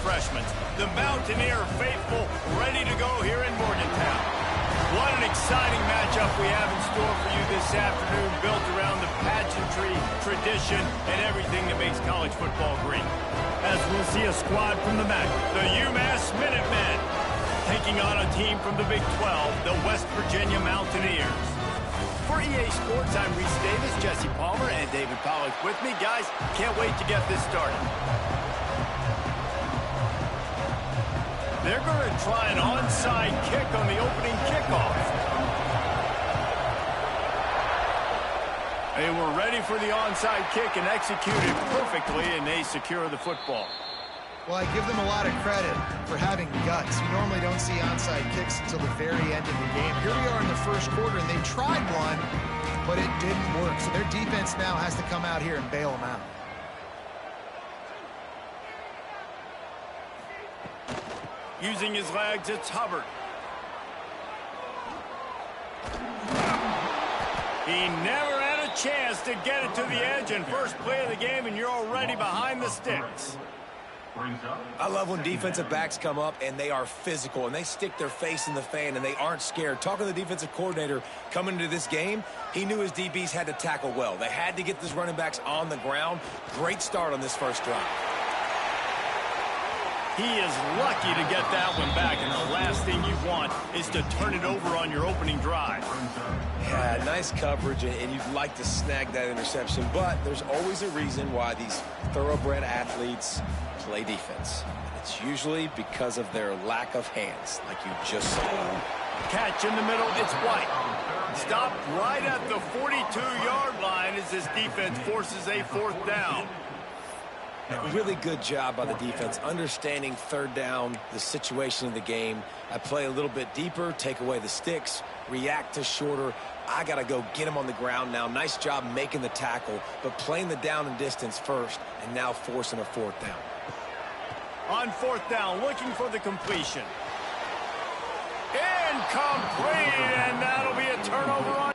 refreshments. The Mountaineer faithful ready to go here in Morgantown. What an exciting matchup we have in store for you this afternoon, built around the pageantry, tradition, and everything that makes college football great. As we'll see a squad from the MAC, the UMass Minutemen, taking on a team from the Big 12, the West Virginia Mountaineers. For EA Sports, I'm Reese Davis, Jesse Palmer, and David Pollack with me. Guys, can't wait to get this started. They're going to try an onside kick on the opening kickoff. They were ready for the onside kick and executed perfectly, and they secure the football. Well, I give them a lot of credit for having guts. You normally don't see onside kicks until the very end of the game. Here we are in the first quarter, and they tried one, but it didn't work. So their defense now has to come out here and bail them out. Using his legs, it's Hubbard. He never had a chance to get it to the edge, and first play of the game, and you're already behind the sticks. I love when defensive backs come up and they are physical and they stick their face in the fan and they aren't scared. Talking to the defensive coordinator coming into this game, he knew his DBs had to tackle well. They had to get these running backs on the ground. Great start on this first drive. He is lucky to get that one back, and the last thing you want is to turn it over on your opening drive. Yeah, nice coverage, and you'd like to snag that interception, but there's always a reason why these thoroughbred athletes play defense. It's usually because of their lack of hands, like you just saw. Catch in the middle, it's White. Stopped right at the 42-yard line as this defense forces a fourth down. Really good job by the defense, understanding third down, the situation of the game. I play a little bit deeper, take away the sticks, react to shorter. I got to go get him on the ground now. Nice job making the tackle, but playing the down and distance first, and now forcing a fourth down. On fourth down, looking for the completion. Incomplete, and that'll be a turnover on.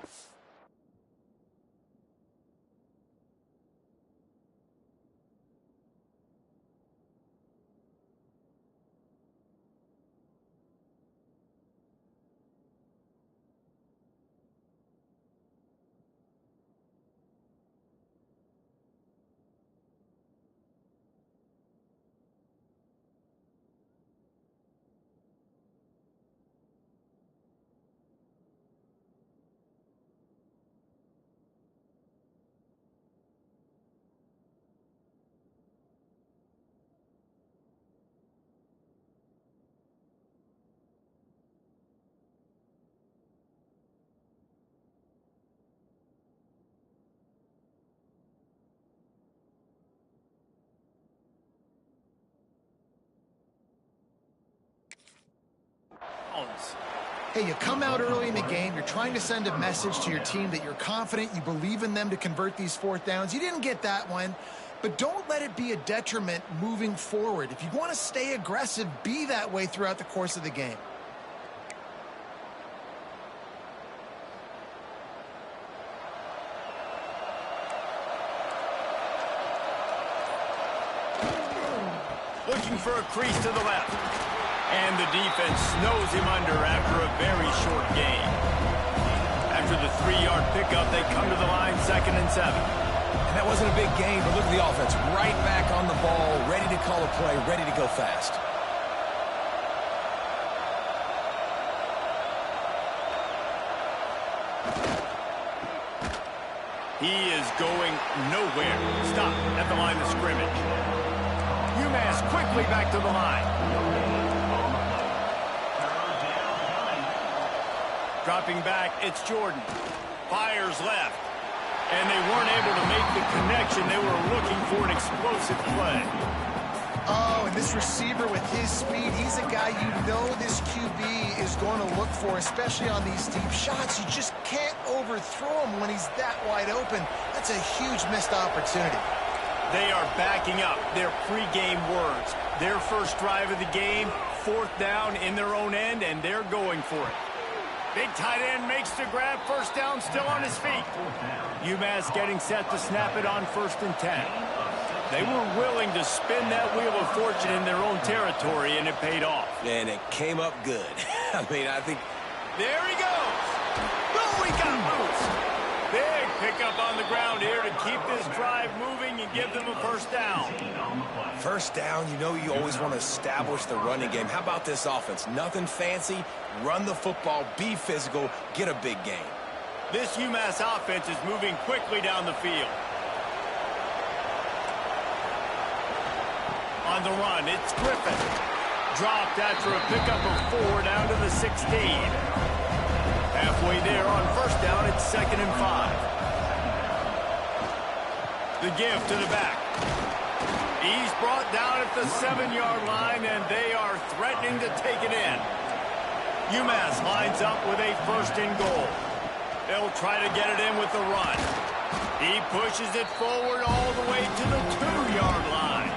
Hey, you come out early in the game, you're trying to send a message to your team that you're confident, you believe in them to convert these fourth downs. You didn't get that one, but don't let it be a detriment moving forward. If you want to stay aggressive, be that way throughout the course of the game. Looking for a crease to the left. And the defense snows him under after a very short gain. After the 3-yard pickup, they come to the line, 2nd and 7. And that wasn't a big gain, but look at the offense. Right back on the ball, ready to call a play, ready to go fast. He is going nowhere. Stop at the line of scrimmage. UMass quickly back to the line. Dropping back, it's Jordan. Fires left. And they weren't able to make the connection. They were looking for an explosive play. Oh, and this receiver with his speed, he's a guy you know this QB is going to look for, especially on these deep shots. You just can't overthrow him when he's that wide open. That's a huge missed opportunity. They are backing up their pregame words. Their first drive of the game, fourth down in their own end, and they're going for it. Big tight end makes the grab, first down, still on his feet. UMass getting set to snap it on 1st and 10. They were willing to spin that wheel of fortune in their own territory, and it paid off. And it came up good. I mean, I think... There he goes. Oh, he got loose. Big pickup on the ground here to keep this drive moving and give them a first down. First down, you know you always want to establish the running game. How about this offense? Nothing fancy. Run the football, be physical, get a big gain. This UMass offense is moving quickly down the field. On the run, it's Griffin. Dropped after a pickup of 4 down to the 16. Halfway there on first down, it's 2nd and 5. The give to the back. He's brought down at the 7-yard line, and they are threatening to take it in. UMass lines up with a 1st and goal. They'll try to get it in with the run. He pushes it forward all the way to the 2-yard line.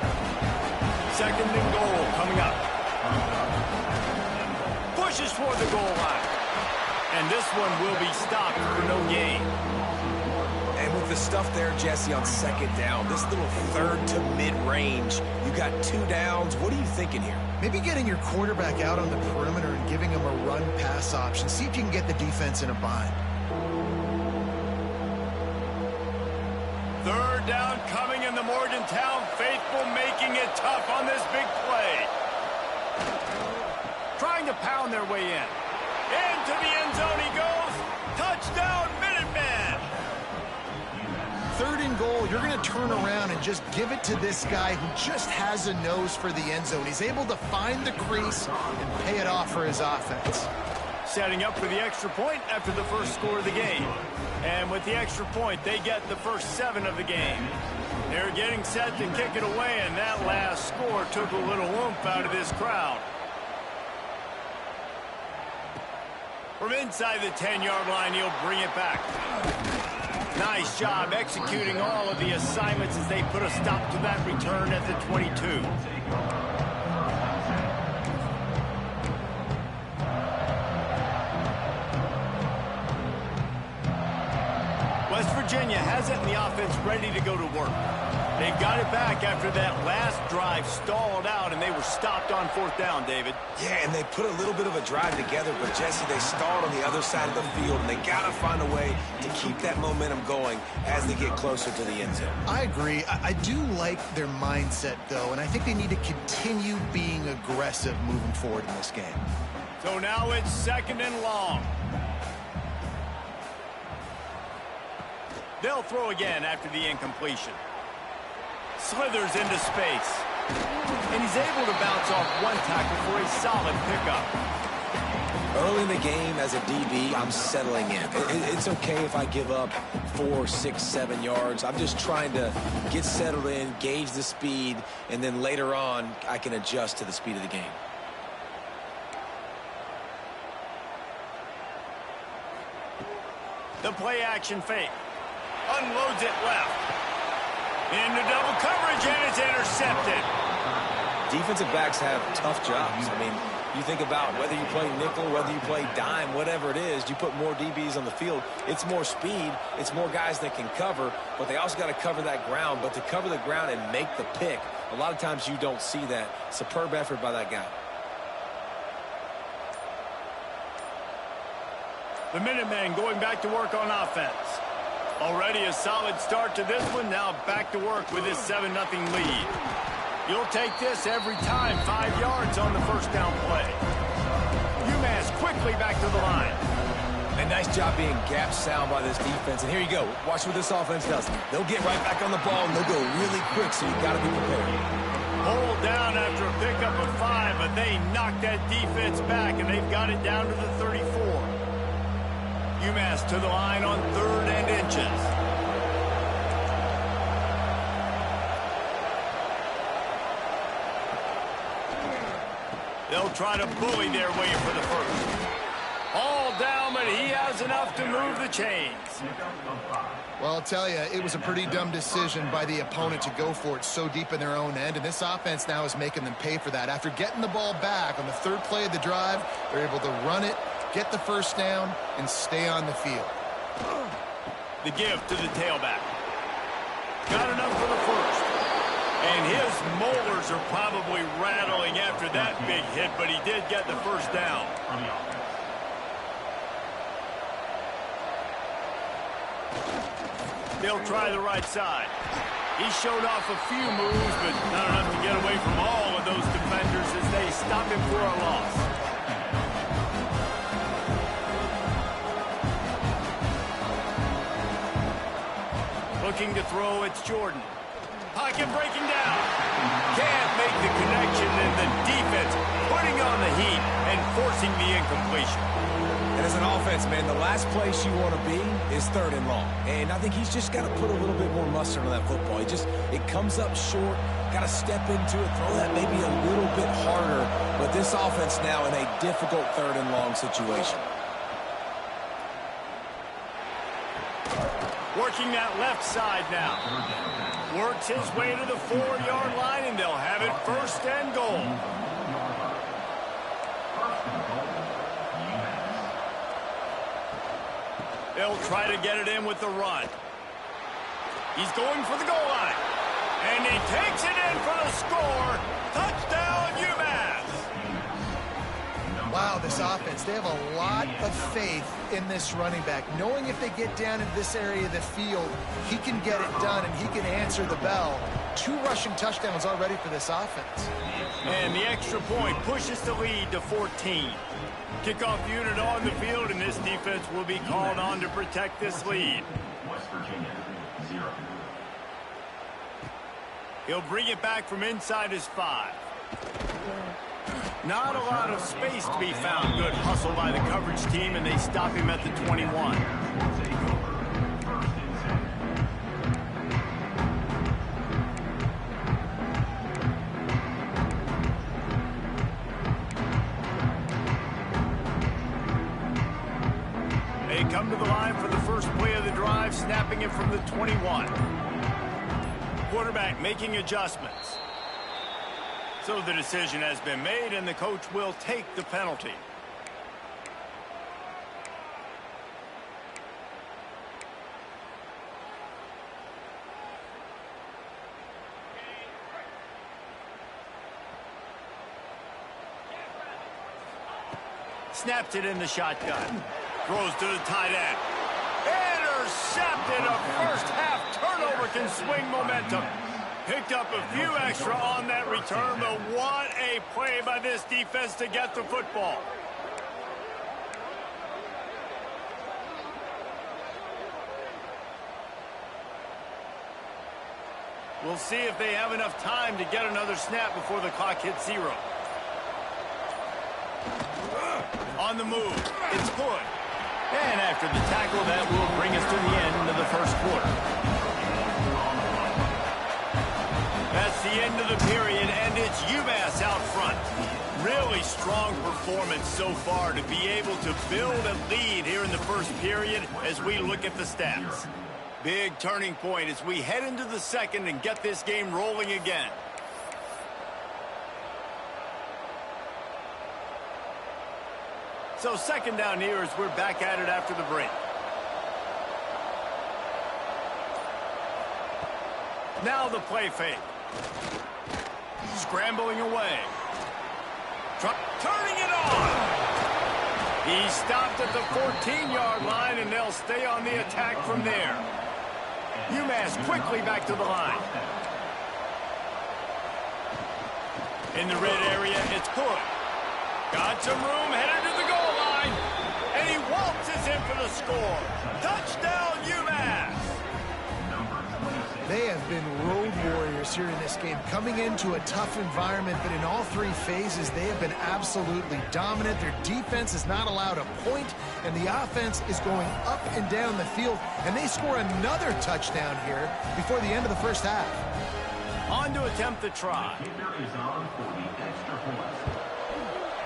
2nd and goal coming up. Pushes toward the goal line. And this one will be stopped for no gain. And with the stuff there, Jesse, on 2nd down, this little 3rd to mid-range, you got 2 downs. What are you thinking here? Maybe getting your quarterback out on the perimeter and giving him a run-pass option. See if you can get the defense in a bind. 3rd down coming in the Morgantown faithful, making it tough on this big play. Trying to pound their way in. Into the end zone he goes. Touchdown, Minutemen. 3rd and goal, you're going to turn around and just give it to this guy who just has a nose for the end zone. He's able to find the crease and pay it off for his offense. Setting up for the extra point after the first score of the game. And with the extra point, they get the first 7 of the game. They're getting set to kick it away, and that last score took a little oomph out of this crowd. From inside the 10-yard line, he'll bring it back. Nice job executing all of the assignments as they put a stop to that return at the 22. West Virginia has it in the offense ready to go to work. They've got it back after that last drive stalled out, and they were stopped on 4th down, David. Yeah, and they put a little bit of a drive together, but, Jesse, they stalled on the other side of the field, and they got to find a way to keep that momentum going as they get closer to the end zone. I agree. I do like their mindset, though, and I think they need to continue being aggressive moving forward in this game. So now it's 2nd and long. They'll throw again after the incompletion. Slithers into space. And he's able to bounce off one tackle for a solid pickup. Early in the game, as a DB, I'm settling in. It's okay if I give up 4, 6, 7 yards. I'm just trying to get settled in, gauge the speed, and then later on, I can adjust to the speed of the game. The play action fake. Unloads it left. Into double coverage, and it's intercepted. Defensive backs have tough jobs. I mean, you think about whether you play nickel, whether you play dime, whatever it is, you put more DBs on the field. It's more speed. It's more guys that can cover, but they also got to cover that ground. But to cover the ground and make the pick, a lot of times you don't see that. Superb effort by that guy. The Minutemen going back to work on offense. Already a solid start to this one. Now back to work with this 7-0 lead. You'll take this every time. 5 yards on the first down play. UMass quickly back to the line. A nice job being gap sound by this defense. And here you go. Watch what this offense does. They'll get right back on the ball, and they'll go really quick, so you got to be prepared. Hold down after a pickup of 5, but they knocked that defense back, and they've got it down to the 34. UMass to the line on 3rd and inches. They'll try to bully their way for the first. All down, but he has enough to move the chains. Well, I'll tell you, it was a pretty dumb decision by the opponent to go for it so deep in their own end, and this offense now is making them pay for that. After getting the ball back on the 3rd play of the drive, they're able to run it, get the first down, and stay on the field. The give to the tailback. Got enough for the first. And his molars are probably rattling after that big hit, but he did get the first down. They'll try the right side. He showed off a few moves, but not enough to get away from all of those defenders as they stop him for a loss. Looking to throw, it's Jordan. Pocket breaking down. Can't make the connection, and the defense putting on the heat and forcing the incompletion. And as an offense, man, the last place you want to be is 3rd and long. And I think he's just got to put a little bit more mustard on that football. It comes up short, got to step into it, throw that maybe a little bit harder. But this offense now in a difficult 3rd and long situation. Working that left side now. Works his way to the 4-yard line, and they'll have it 1st and goal. They'll try to get it in with the run. He's going for the goal line. And he takes it in for the score. Touchdown, UMass. Wow, this offense, they have a lot of faith in this running back. Knowing if they get down into this area of the field, he can get it done and he can answer the bell. 2 rushing touchdowns already for this offense. And the extra point pushes the lead to 14. Kickoff unit on the field, and this defense will be called on to protect this lead. West Virginia, 0. He'll bring it back from inside his 5. Not a lot of space to be found. Good hustle by the coverage team, and they stop him at the 21. They come to the line for the first play of the drive, snapping it from the 21. Quarterback making adjustments. So the decision has been made, and the coach will take the penalty. Snaps it in the shotgun. Throws to the tight end. Intercepted. A first-half turnover can swing momentum. Picked up a few extra on that return, but what a play by this defense to get the football. We'll see if they have enough time to get another snap before the clock hits 0. On the move, it's good. And after the tackle, that will bring us to the end of the first quarter. That's the end of the period, and it's UMass out front. Really strong performance so far to be able to build a lead here in the first period as we look at the stats. Big turning point as we head into the second and get this game rolling again. So second down here as we're back at it after the break. Now the play fake. Scrambling away. Turning it on. He stopped at the 14-yard line, and they'll stay on the attack from there. UMass quickly back to the line. In the red area, it's good. Got some room, headed to the goal line. And he waltzes in for the score. Touchdown, UMass. They have been road warriors here in this game, coming into a tough environment, but in all 3 phases, they have been absolutely dominant. Their defense is not allowed a point, and the offense is going up and down the field, and they score another touchdown here before the end of the first half. On to attempt the try.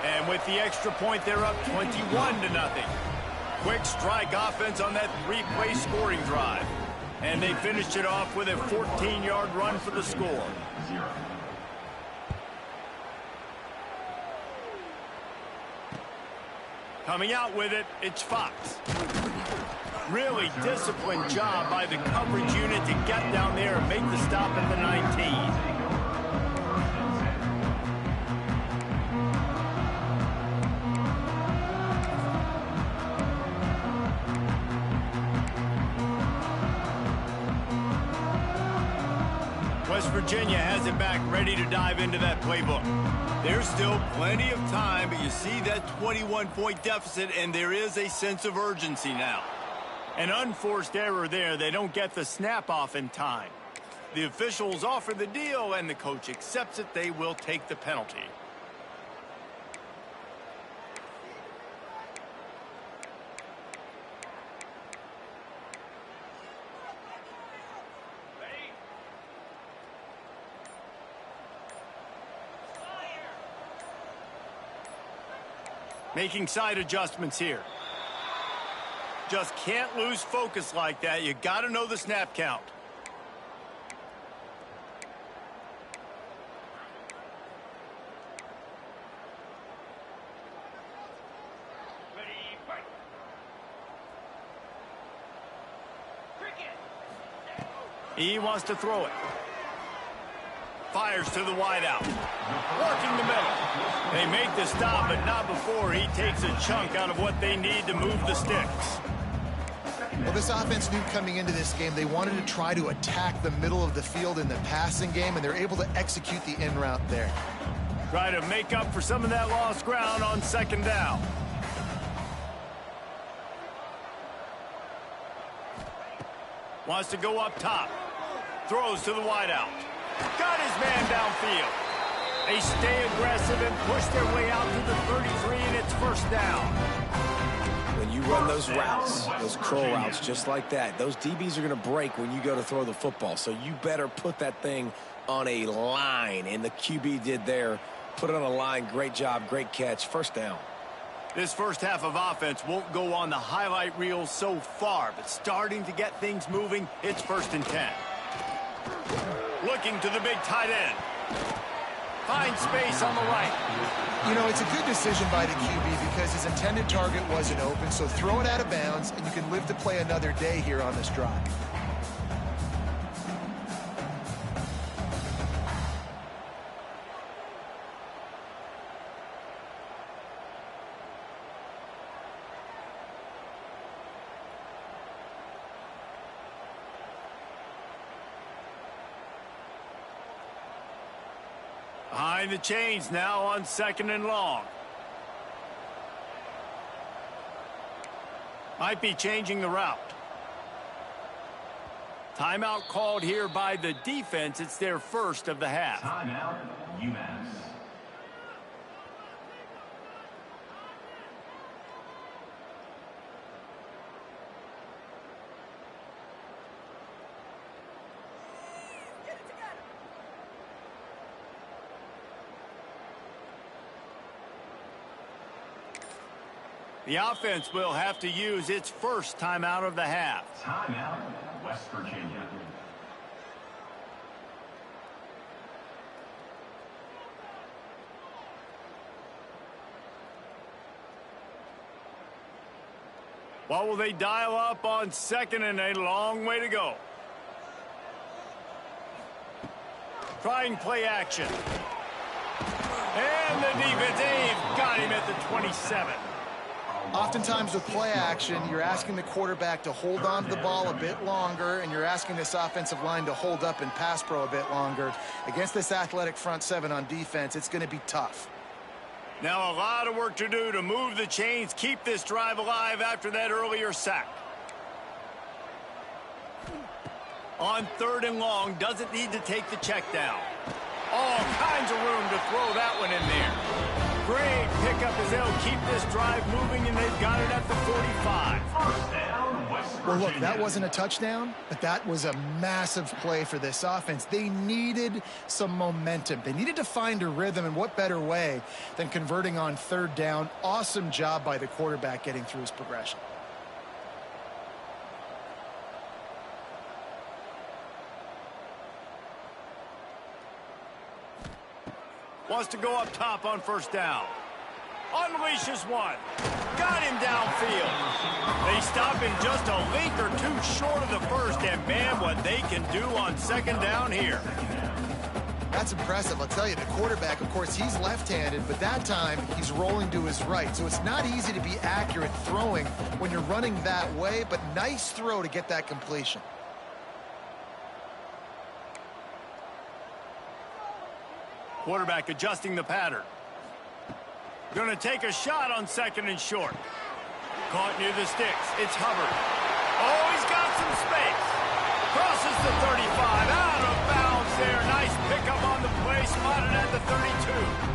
And with the extra point, they're up 21-0. Quick strike offense on that 3-play scoring drive. And they finished it off with a 14-yard run for the score. Coming out with it, it's Fox. Really disciplined job by the coverage unit to get down there and make the stop at the 19. Virginia has it back, ready to dive into that playbook. There's still plenty of time, but you see that 21-point deficit, and there is a sense of urgency now. An unforced error there. They don't get the snap off in time. The officials offer the deal, and the coach accepts it. They will take the penalty. Making side adjustments here. Just can't lose focus like that. You got to know the snap count. He wants to throw it. Fires to the wideout. Working the middle. They make the stop, but not before he takes a chunk out of what they need to move the sticks. Well, this offense knew coming into this game they wanted to try to attack the middle of the field in the passing game, and they're able to execute the in route there. Try to make up for some of that lost ground on second down. Wants to go up top. Throws to the wideout. Got his man downfield. They stay aggressive and push their way out to the 33, and it's first down. When you run those routes, those curl routes, just like that, those DBs are going to break when you go to throw the football. So you better put that thing on a line, and the QB did there. Put it on a line. Great job, great catch. First down. This first half of offense won't go on the highlight reel so far, but starting to get things moving, it's 1st and 10. Looking to the big tight end. Finds space on the right. You know, it's a good decision by the QB because his intended target wasn't open, so throw it out of bounds, and you can live to play another day here on this drive. Behind the chains now on 2nd and long. Might be changing the route. Timeout called here by the defense. It's their first of the half. Timeout, UMass. The offense will have to use its first timeout of the half. Timeout, West Virginia. What will they dial up on 2nd and a long way to go? Trying play action. And the defense, they've got him at the 27. Oftentimes with play action, you're asking the quarterback to hold on to the ball a bit longer, and you're asking this offensive line to hold up in pass pro a bit longer. Against this athletic front seven on defense, it's going to be tough. Now a lot of work to do to move the chains, keep this drive alive after that earlier sack. On 3rd and long, doesn't need to take the check down. All kinds of room to throw that one in there. Great pickup as they'll keep this drive moving, and they've got it at the 45. First down, West Virginia. Well, look, that wasn't a touchdown, but that was a massive play for this offense. They needed some momentum. They needed to find a rhythm, and what better way than converting on 3rd down. Awesome job by the quarterback getting through his progression. Wants to go up top on 1st down. Unleashes one. Got him downfield. They stop him just a link or two short of the first, and man, what they can do on 2nd down here. That's impressive. I'll tell you, the quarterback, of course, he's left-handed, but that time he's rolling to his right. So it's not easy to be accurate throwing when you're running that way, but nice throw to get that completion. Quarterback adjusting the pattern. Going to take a shot on 2nd and short. Caught near the sticks. It's Hubbard. Oh, he's got some space. Crosses the 35. Out of bounds there. Nice pickup on the play. Spotted at the 32.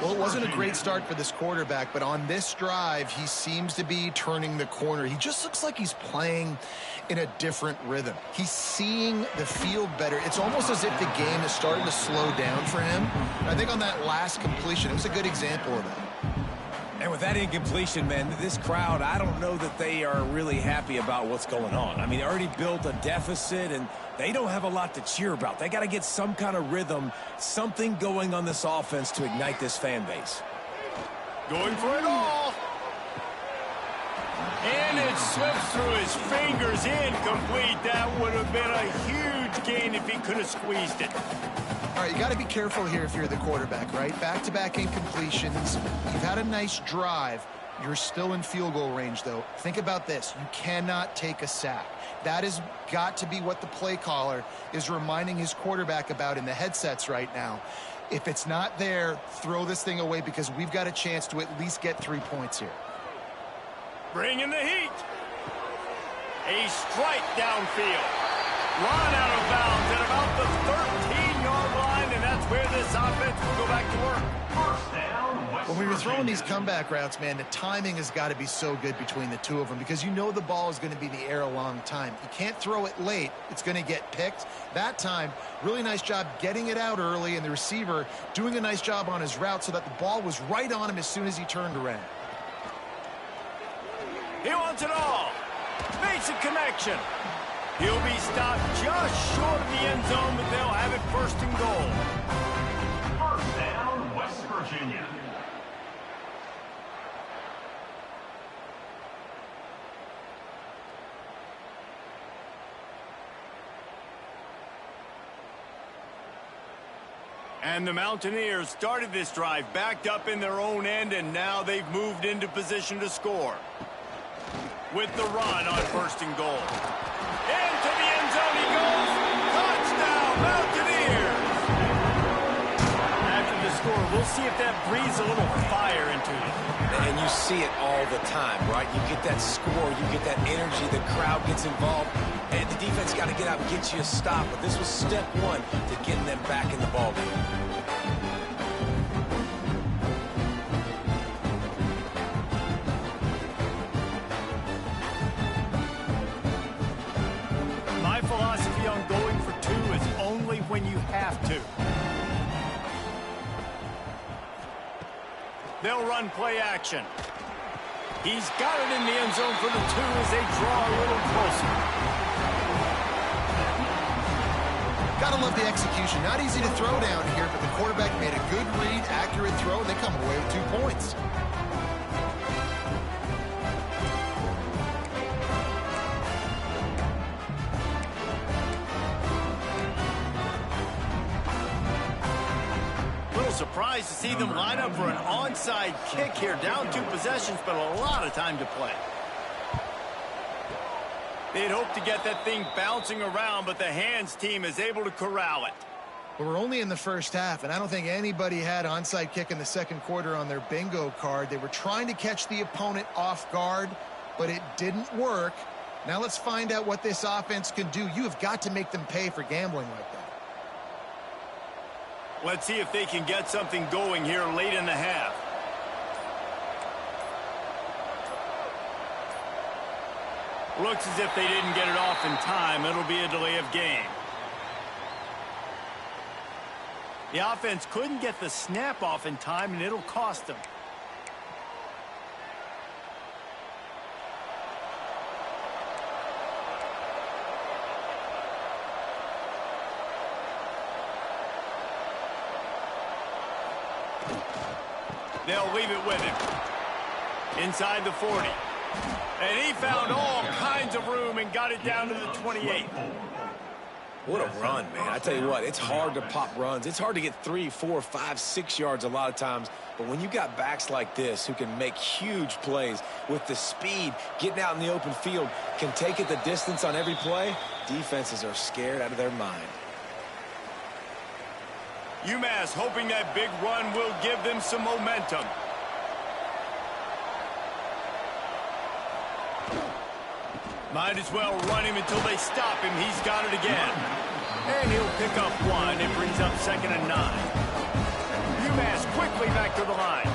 Well, it wasn't a great start for this quarterback, but on this drive, he seems to be turning the corner. He just looks like he's playing in a different rhythm. He's seeing the field better. It's almost as if the game is starting to slow down for him. And I think on that last completion, it was a good example of that. And with that incompletion, man, this crowd, I don't know that they are really happy about what's going on. I mean, they already built a deficit, and they don't have a lot to cheer about. They got to get some kind of rhythm, something going on this offense to ignite this fan base. Going for it all. And it slips through his fingers, incomplete. That would have been a huge gain if he could have squeezed it. All right, you got to be careful here if you're the quarterback, right? Back-to-back incompletions. You've had a nice drive. You're still in field goal range, though. Think about this. You cannot take a sack. That has got to be what the play caller is reminding his quarterback about in the headsets right now. If it's not there, throw this thing away because we've got a chance to at least get 3 points here. Bringing the heat. A strike downfield. Run out of bounds at about the 13-yard line, and that's where this offense will go back to work. When we were throwing these comeback routes, man, the timing has got to be so good between the two of them because you know the ball is going to be in the air a long time. You can't throw it late. It's going to get picked. That time, really nice job getting it out early, and the receiver doing a nice job on his route so that the ball was right on him as soon as he turned around. He wants it all. Makes a connection. He'll be stopped just short of the end zone, but they'll have it 1st and goal. 1st down, West Virginia. And the Mountaineers started this drive backed up in their own end, and now they've moved into position to score. With the run on 1st and goal. Into the end zone he goes. Touchdown, Mountaineers! After the score, we'll see if that breathes a little fire into it. And you see it all the time, right? You get that score, you get that energy, the crowd gets involved, and the defense got to get out and get you a stop. But this was step one to getting them back in the ballgame. When you have to. They'll run play action. He's got it in the end zone for the 2 as they draw a little closer. Gotta love the execution. Not easy to throw down here, but the quarterback made a good read, accurate throw, and they come away with 2 points. Surprised to see them line up for an onside kick here. Down 2 possessions, but a lot of time to play. They'd hoped to get that thing bouncing around, but the hands team is able to corral it. Well, we're only in the first half, and I don't think anybody had onside kick in the second quarter on their bingo card. They were trying to catch the opponent off guard, but it didn't work. Now let's find out what this offense can do. You have got to make them pay for gambling like that. Let's see if they can get something going here late in the half. Looks as if they didn't get it off in time. It'll be a delay of game. The offense couldn't get the snap off in time, and it'll cost them. They'll leave it with him. Inside the 40. And he found all kinds of room and got it down to the 28. What a run, man. I tell you what, it's hard to pop runs. It's hard to get 3, 4, 5, 6 yards a lot of times. But when you got backs like this who can make huge plays with the speed, getting out in the open field, can take it the distance on every play, defenses are scared out of their mind. UMass hoping that big run will give them some momentum. Might as well run him until they stop him. He's got it again. And he'll pick up one. It brings up 2nd and 9. UMass quickly back to the line.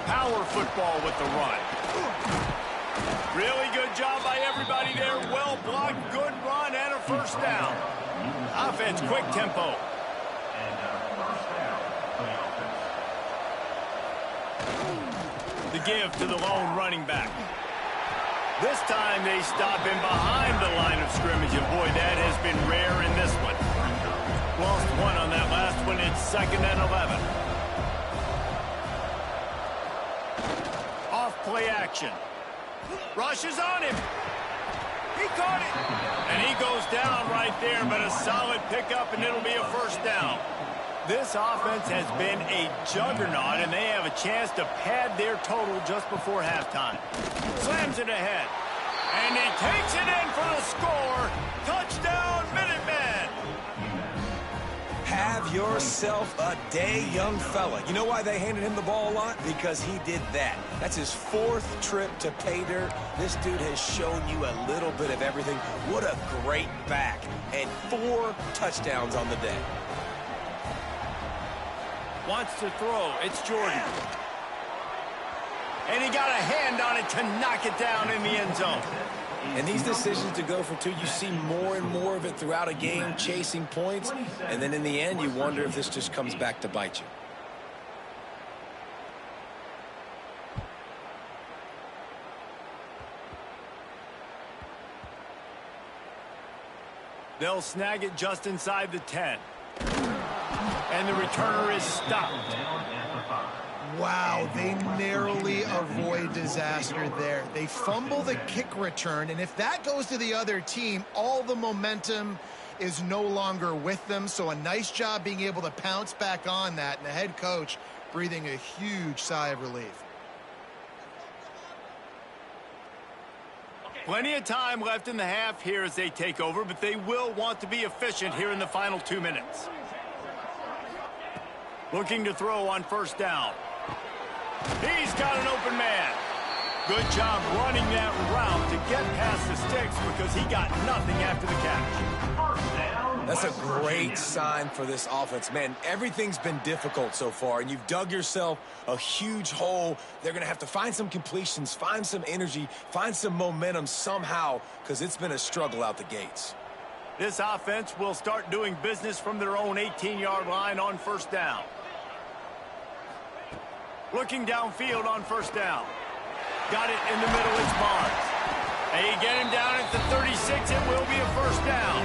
Power football with the run. Really good job by everybody there. Well blocked, good run, and a first down. Offense, quick tempo. The give to the lone running back. This time they stop him behind the line of scrimmage, and boy, that has been rare in this one. Lost one on that last one. It's 2nd and 11. Off play action. Rushes on him. He caught it. And he goes down right there, but a solid pickup, and it'll be a first down. This offense has been a juggernaut, and they have a chance to pad their total just before halftime. Slams it ahead. And he takes it in for the score. Touchdown, Minutemen. Have yourself a day, young fella. You know why they handed him the ball a lot? Because he did that. That's his 4th trip to pay dirt. This dude has shown you a little bit of everything. What a great back. And 4 touchdowns on the day. Wants to throw. It's Jordan. And he got a hand on it to knock it down in the end zone. And these decisions to go for 2, you see more and more of it throughout a game, chasing points. And then in the end, you wonder if this just comes back to bite you. They'll snag it just inside the 10. And the returner is stopped. Wow, they narrowly avoid disaster there. They fumble the kick return, and if that goes to the other team, all the momentum is no longer with them. So a nice job being able to pounce back on that, and the head coach breathing a huge sigh of relief. Plenty of time left in the half here as they take over, but they will want to be efficient here in the final 2 minutes. Looking to throw on first down. He's got an open man. Good job running that route to get past the sticks because he got nothing after the catch. That's a great sign for this offense. Man, everything's been difficult so far, and you've dug yourself a huge hole. They're going to have to find some completions, find some energy, find some momentum somehow because it's been a struggle out the gates. This offense will start doing business from their own 18-yard line on first down. Looking downfield on first down. Got it in the middle, it's Barnes. They get him down at the 36, it will be a first down.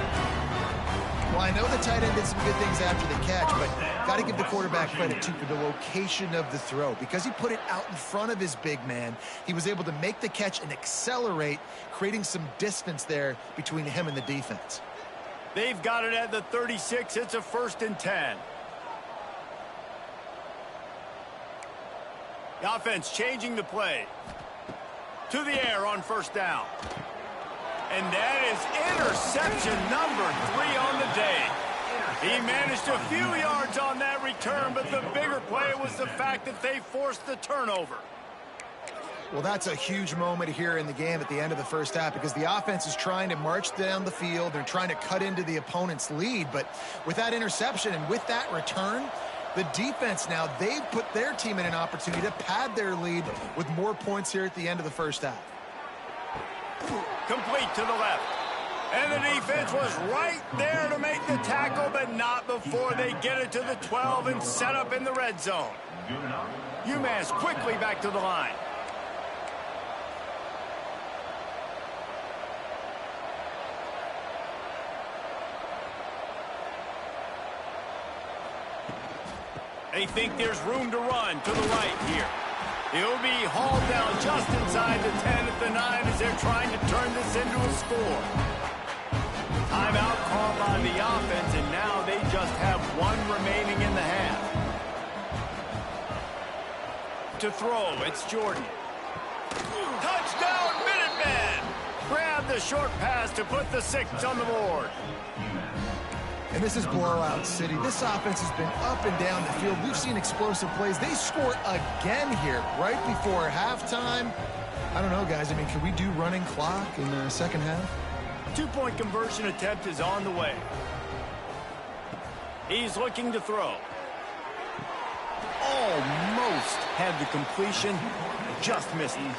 Well, I know the tight end did some good things after the catch, but got to give the quarterback credit, too, for the location of the throw. Because he put it out in front of his big man, he was able to make the catch and accelerate, creating some distance there between him and the defense. They've got it at the 36, it's a 1st and 10. The offense changing the play. To the air on first down. And that is interception number 3 on the day. He managed a few yards on that return, but the bigger play was the fact that they forced the turnover. Well, that's a huge moment here in the game at the end of the first half because the offense is trying to march down the field. They're trying to cut into the opponent's lead, but with that interception and with that return, the defense now, they've put their team in an opportunity to pad their lead with more points here at the end of the first half. Complete to the left. And the defense was right there to make the tackle, but not before they get it to the 12 and set up in the red zone. UMass quickly back to the line. They think there's room to run to the right here. He'll be hauled down just inside the 10 at the 9 as they're trying to turn this into a score. Timeout called by the offense, and now they just have 1 remaining in the half. To throw, it's Jordan. Touchdown, Minutemen! Grab the short pass to put the 6 on the board. And this is blowout city. This offense has been up and down the field. We've seen explosive plays. They score again here right before halftime. I don't know, guys. I mean, can we do running clock in the second half? Two-point conversion attempt is on the way. He's looking to throw. Almost had the completion. Just missed it.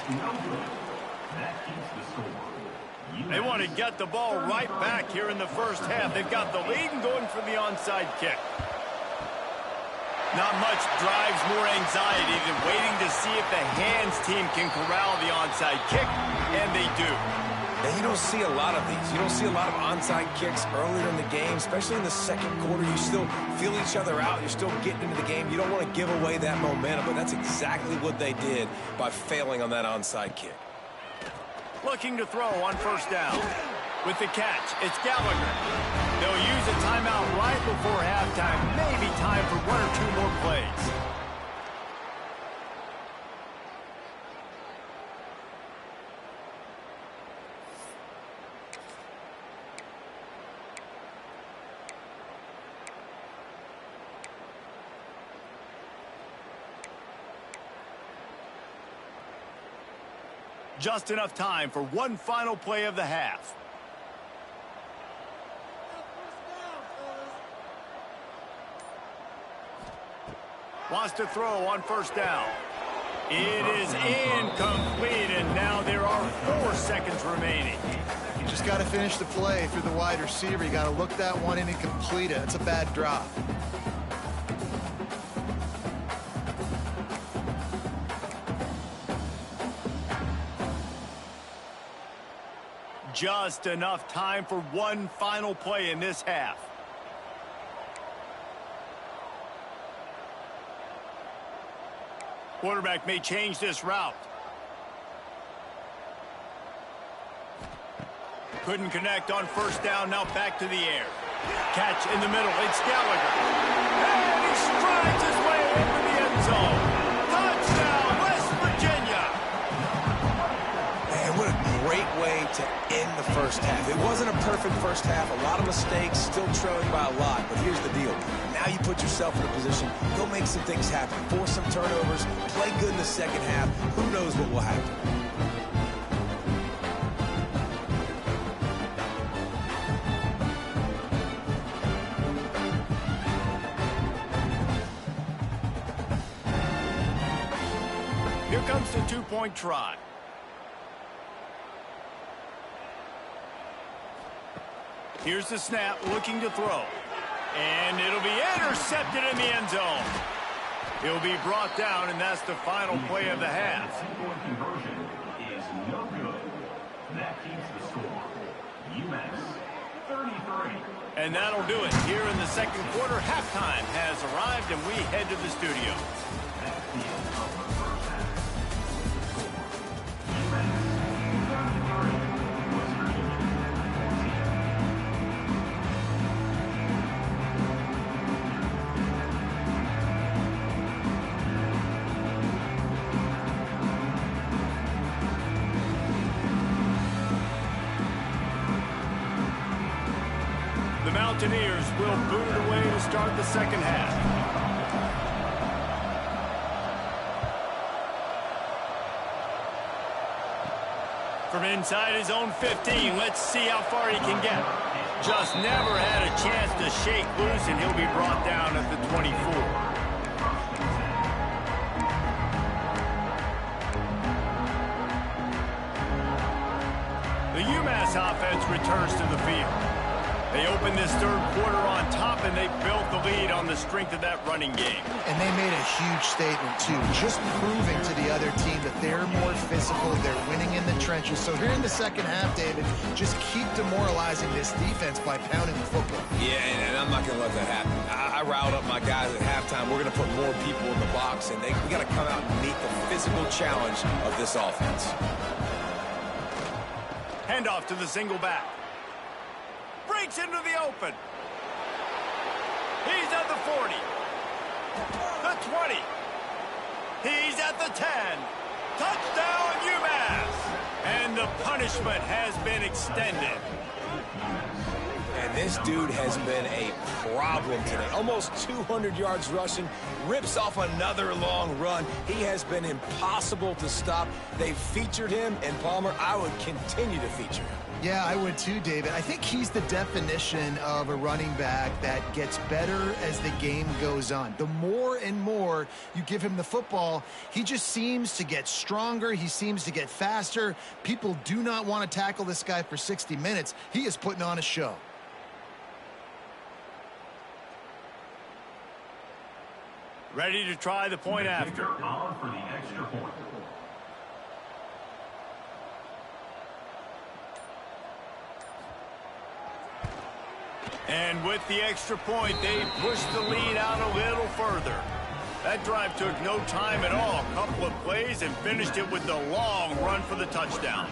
They want to get the ball right back here in the first half. They've got the lead and going for the onside kick. Not much drives more anxiety than waiting to see if the hands team can corral the onside kick, and they do. And you don't see a lot of these. You don't see a lot of onside kicks earlier in the game, especially in the second quarter. You still feel each other out. You're still getting into the game. You don't want to give away that momentum, but that's exactly what they did by failing on that onside kick. Looking to throw on first down. With the catch, it's Gallagher. They'll use a timeout right before halftime. Maybe time for one or two more plays. Just enough time for one final play of the half. Wants to throw on first down. It is incomplete, and now there are 4 seconds remaining. You just got to finish the play through the wide receiver. You got to look that one in and complete it. It's a bad drop. Just enough time for one final play in this half. Quarterback may change this route. Couldn't connect on first down, now back to the air. Catch in the middle, it's Gallagher. And he strides his way into the end zone. Touchdown, West Virginia. Man, what a great way to end the first half. It wasn't a perfect first half, a lot of mistakes, still trailing by a lot, but here's the deal. Now you put yourself in a position, go make some things happen, force some turnovers, play good in the second half. Who knows what will happen? Here comes the two-point try. Here's the snap, looking to throw. And it'll be intercepted in the end zone. He'll be brought down, and that's the final play of the half. Two-point conversion is no good. That keeps the score. UMass 33. And that'll do it. Here in the second quarter, halftime has arrived, and we head to the studio. That's the end of the first half. UMass 33. West Virginia 14. The Mountaineers will boot it away to start the second half. From inside his own 15, let's see how far he can get. Just never had a chance to shake loose, and he'll be brought down at the 24. The UMass offense returns to the field. They open this third quarter on top, and they built the lead on the strength of that running game. And they made a huge statement, too, just proving to the other team that they're more physical, they're winning in the trenches. So here in the second half, David, just keep demoralizing this defense by pounding the football. Yeah, and I'm not going to let that happen. I riled up my guys at halftime. We're going to put more people in the box, and we got to come out and meet the physical challenge of this offense. Handoff to the single back. Breaks into the open. He's at the 40. The 20. He's at the 10. Touchdown, UMass. And the punishment has been extended. And This dude has been a problem today. Almost 200 yards rushing, rips off another long run. He has been impossible to stop. They've featured him, and Palmer, I would continue to feature him. Yeah, I would too, David. I think he's the definition of a running back that gets better as the game goes on. The more and more you give him the football, he just seems to get stronger. He seems to get faster. People do not want to tackle this guy for 60 minutes. He is putting on a show. Ready to try the point after. On for the extra point. And with the extra point, they pushed the lead out a little further. That drive took no time at all. A couple of plays and finished it with the long run for the touchdown.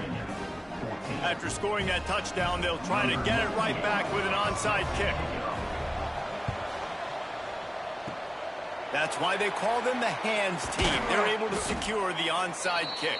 After scoring that touchdown, they'll try to get it right back with an onside kick. That's why they call them the hands team. They're able to secure the onside kick.